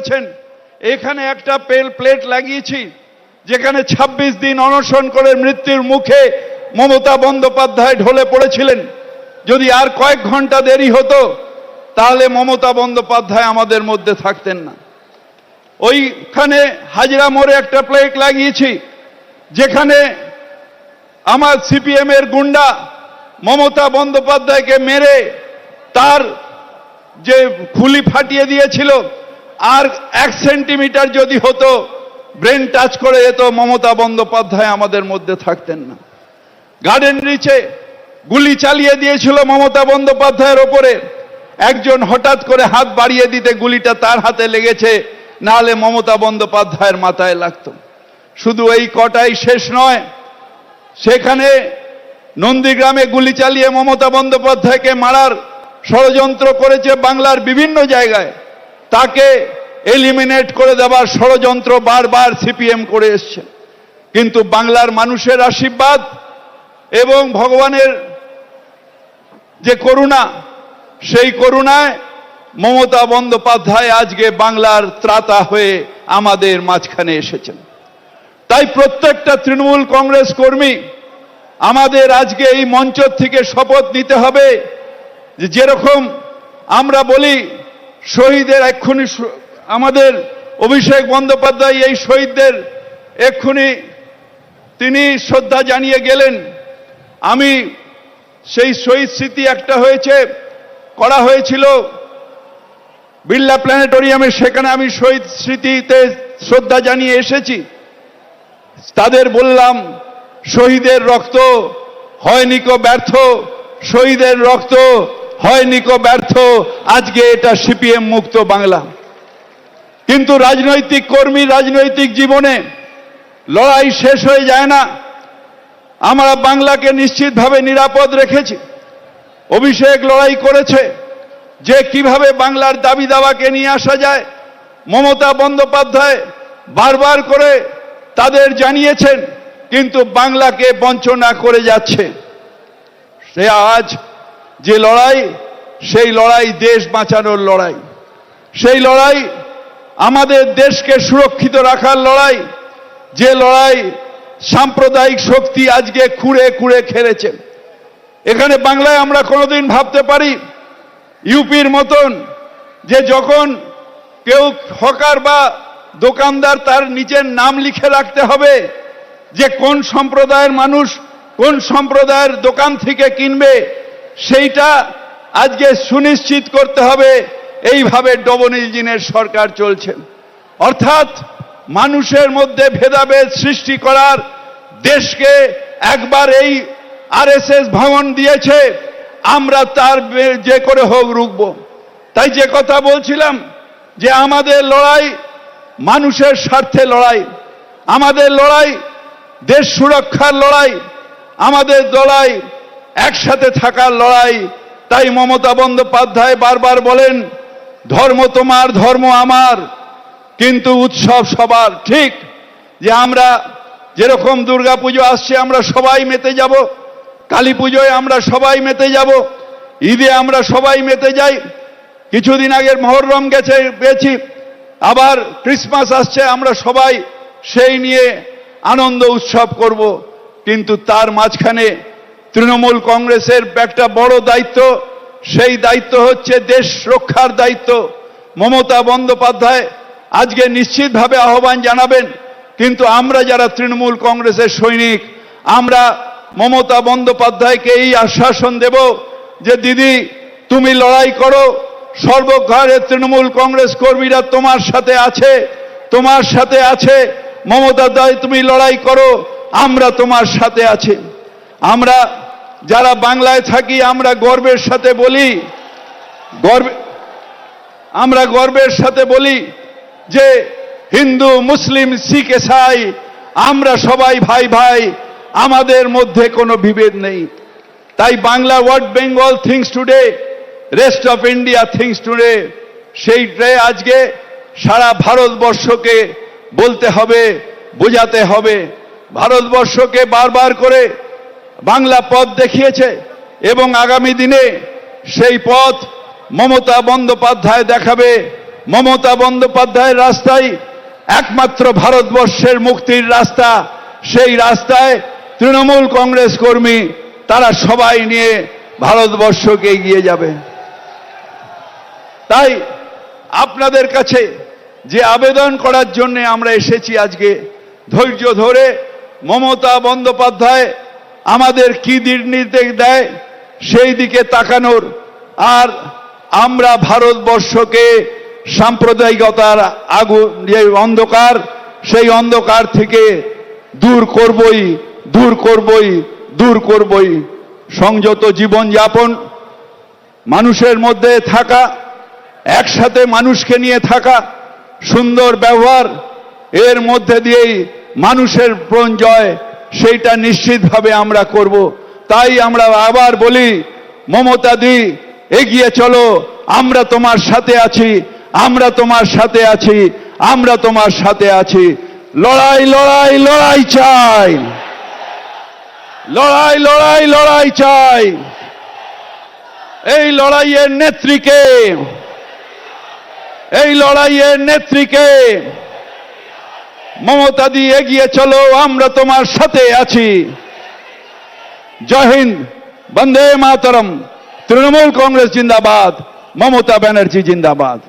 দেখেছেন এখানে একটা প্লেট লাগিয়েছি যেখানে 26 দিন অনশন করে মৃত্যুর মুখে মমতা বন্দ্যোপাধ্যায় ঢলে পড়েছিলেন। যদি আর কয়েক ঘন্টা দেরি হতো তাহলে মমতা বন্দ্যোপাধ্যায় আমাদের মধ্যে থাকতেন না। ওইখানে হাজরা মোড়ে একটা প্লেট লাগিয়েছি যেখানে আমার সিপিএম এর গুন্ডা মমতা বন্দ্যোপাধ্যায়কে মেরে তার যে খুলি ফাটিয়ে দিয়েছিল, আর 1 সেন্টিমিটার যদি হতো ব্রেন টাচ করে যেত, মমতা বন্দ্যোপাধ্যায় আমাদের মধ্যে থাকতেন না। গার্ডেন রিচে গুলি চালিয়ে দিয়েছিল মমতা বন্দ্যোপাধ্যায়ের ওপরে, একজন হঠাৎ করে হাত বাড়িয়ে দিতে গুলিটা তার হাতে লেগেছে, নাহলে মমতা বন্দ্যোপাধ্যায়ের মাথায় লাগতো। শুধু এই কটাই শেষ নয়, সেখানে নন্দীগ্রামে গুলি চালিয়ে মমতা বন্দ্যোপাধ্যায়কে মারার ষড়যন্ত্র করেছে বাংলার বিভিন্ন জায়গায়, তাকে এলিমিনেট করে দেওয়ার ষড়যন্ত্র বারবার সিপিএম করে এসছে। কিন্তু বাংলার মানুষের আশীর্বাদ এবং ভগবানের যে করুণা, সেই করুণায় মমতা বন্দ্যোপাধ্যায় আজকে বাংলার ত্রাতা হয়ে আমাদের মাঝখানে এসেছেন। তাই প্রত্যেকটা তৃণমূল কংগ্রেস কর্মী আমাদের আজকে এই মঞ্চ থেকে শপথ নিতে হবে যে যেরকম আমরা বলি শহীদের এক্ষুনি, আমাদের অভিষেক বন্দ্যোপাধ্যায় এই শহীদদের এক্ষুনি তিনি শ্রদ্ধা জানিয়ে গেলেন। আমি সেই শহীদ স্মৃতি একটা করা হয়েছিল বিড়লা প্ল্যানেটোরিয়ামে, সেখানে আমি শহীদ স্মৃতিতে শ্রদ্ধা জানিয়ে এসেছি। তাদের বললাম শহীদের রক্ত হয়নি কো ব্যর্থ, শহীদের রক্ত হয়নি কো ব্যর্থ, আজকে এটা সিপিএম মুক্ত বাংলা। কিন্তু রাজনৈতিক কর্মী, রাজনৈতিক জীবনে লড়াই শেষ হয়ে যায় না। আমরা বাংলাকে নিশ্চিতভাবে নিরাপদ রেখেছি। অভিষেক লড়াই করেছে যে কিভাবে বাংলার দাবি দাওয়াকে নিয়ে আসা যায়। মমতা বন্দ্যোপাধ্যায় বারবার করে তাদের জানিয়েছেন, কিন্তু বাংলাকে বঞ্চনা করে যাচ্ছে। সে আজ যে লড়াই, সেই লড়াই দেশ বাঁচানোর লড়াই, সেই লড়াই আমাদের দেশকে সুরক্ষিত রাখার লড়াই, যে লড়াই সাম্প্রদায়িক শক্তি আজকে খুঁড়ে খুঁড়ে খেলেছে। এখানে বাংলায় আমরা কোনোদিন ভাবতে পারি ইউপির মতন যে যখন কেউ হকার বা দোকানদার তার নিজের নাম লিখে রাখতে হবে যে কোন সম্প্রদায়ের মানুষ কোন সম্প্রদায়ের দোকান থেকে কিনবে, সেইটা আজকে সুনিশ্চিত করতে হবে। এইভাবে ডবল ইঞ্জিনের সরকার চলছে, অর্থাৎ মানুষের মধ্যে ভেদাভেদ সৃষ্টি করার দেশকে একবার এই আরএসএস ভাঙন দিয়েছে, আমরা তার যে করে হোক রুখব। তাই যে কথা বলছিলাম যে আমাদের লড়াই মানুষের স্বার্থে লড়াই, আমাদের লড়াই দেশ সুরক্ষার লড়াই, আমাদের লড়াই একসাথে থাকার লড়াই। তাই মমতা বন্দ্যোপাধ্যায় বারবার বলেন ধর্ম তোমার, ধর্ম আমার, কিন্তু উৎসব সবার। ঠিক যে আমরা যেরকম দুর্গাপুজো আসছে আমরা সবাই মেতে যাব, কালী পুজোয় আমরা সবাই মেতে যাব, ঈদে আমরা সবাই মেতে যাই, কিছুদিন আগের মহররম গেছি, আবার ক্রিসমাস আসছে, আমরা সবাই সেই নিয়ে আনন্দ উৎসব করব। কিন্তু তার মাঝখানে তৃণমূল কংগ্রেসের একটা বড় দায়িত্ব, সেই দায়িত্ব হচ্ছে দেশ রক্ষার দায়িত্ব। মমতা বন্দ্যোপাধ্যায় আজকে নিশ্চিতভাবে আহ্বান জানাবেন, কিন্তু আমরা যারা তৃণমূল কংগ্রেসের সৈনিক, আমরা মমতা বন্দ্যোপাধ্যায়কে এই আশ্বাসন দেব যে দিদি তুমি লড়াই করো, সর্বঘরে তৃণমূল কংগ্রেস কর্মীরা তোমার সাথে আছে, তোমার সাথে আছে। মমতা দায় তুমি লড়াই করো, আমরা তোমার সাথে আছি। আমরা যারা বাংলায় থাকি আমরা গর্বের সাথে বলি যে হিন্দু, মুসলিম, শিখ, ইসাই আমরা সবাই ভাই ভাই, আমাদের মধ্যে কোনো বিভেদ নেই। তাই Bangla what Bengal things today, rest of India things today, সেইটাই আজকে সারা ভারতবর্ষকে বলতে হবে, বোঝাতে হবে। ভারতবর্ষকে বারবার করে বাংলা পথ দেখিয়েছে এবং আগামী দিনে সেই পথ মমতা বন্দ্যোপাধ্যায় দেখাবে। মমতা বন্দ্যোপাধ্যায়ের রাস্তাই একমাত্র ভারতবর্ষের মুক্তির রাস্তা। সেই রাস্তায় তৃণমূল কংগ্রেস কর্মী তারা সবাই নিয়ে ভারতবর্ষকে এগিয়ে যাবে। তাই আপনাদের কাছে যে আবেদন করার জন্য আমরা এসেছি আজকে, ধৈর্য ধরে মমতা বন্দ্যোপাধ্যায় আমাদের কি নির্দেশ দেয় সেই দিকে তাকানোর, আর আমরা ভারতবর্ষকে সাম্প্রদায়িকতার আগুন যে অন্ধকার, সেই অন্ধকার থেকে দূর করবই, দূর করবই, দূর করবই। সংযত জীবনযাপন, মানুষের মধ্যে থাকা, একসাথে মানুষকে নিয়ে থাকা, সুন্দর ব্যবহার, এর মধ্যে দিয়েই মানুষের প্রাণ জয়, সেইটা নিশ্চিতভাবে আমরা করব। তাই আমরা আবার বলি, মমতা দি এগিয়ে চলো, আমরা তোমার সাথে আছি, আমরা তোমার সাথে আছি, আমরা তোমার সাথে আছি। লড়াই লড়াই লড়াই চাই, লড়াই লড়াই লড়াই চাই। এই লড়াইয়ের নেত্রীকে, এই লড়াইয়ের নেত্রীকে মমতা দি এগিয়ে চলো, আমরা তোমার সাথে আছি। জয় হিন্দ, বন্দে মাতরম, তৃণমূল কংগ্রেস জিন্দাবাদ, মমতা ব্যানার্জি জিন্দাবাদ।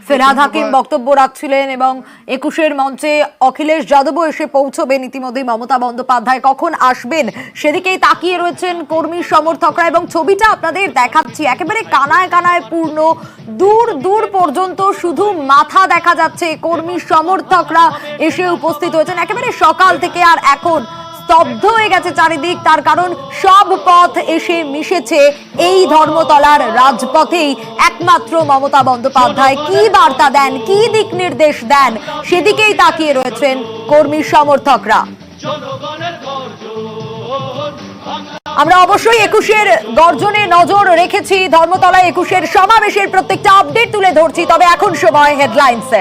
ফেরহাদ হাকিম বক্তব্য রাখছিলেন এবং 21-এর মঞ্চে অখিলেশ যাদবও এসে পৌঁছবেন। ইতিমধ্যেই মমতা বন্দ্যোপাধ্যায় কখন আসবেন সেদিকেই তাকিয়ে রয়েছেন কর্মী সমর্থকরা, এবং ছবিটা আপনাদের দেখাচ্ছি একেবারে কানায় কানায় পূর্ণ। দূর দূর পর্যন্ত শুধু মাথা দেখা যাচ্ছে, কর্মী সমর্থকরা এসে উপস্থিত হয়েছেন একেবারে সকাল থেকে। আর এখন স্তব্ধ হয়ে গেছে চারিদিক, তার কারণ সব পথ এসে মিশেছে এই ধর্মতলার রাজপথেই। একমাত্র মমতা বন্দ্যোপাধ্যায় কি বার্তা দেন, কি দিক নির্দেশ দেন, সেদিকেই তাকিয়ে রয়েছেন কর্মী সমর্থকরা। আমরা অবশ্যই 21-এর গর্জনে নজর রেখেছি, ধর্মতলায় 21-এর সমাবেশের প্রত্যেকটা আপডেট তুলে ধরছি। তবে এখন সময় হেডলাইন্সের।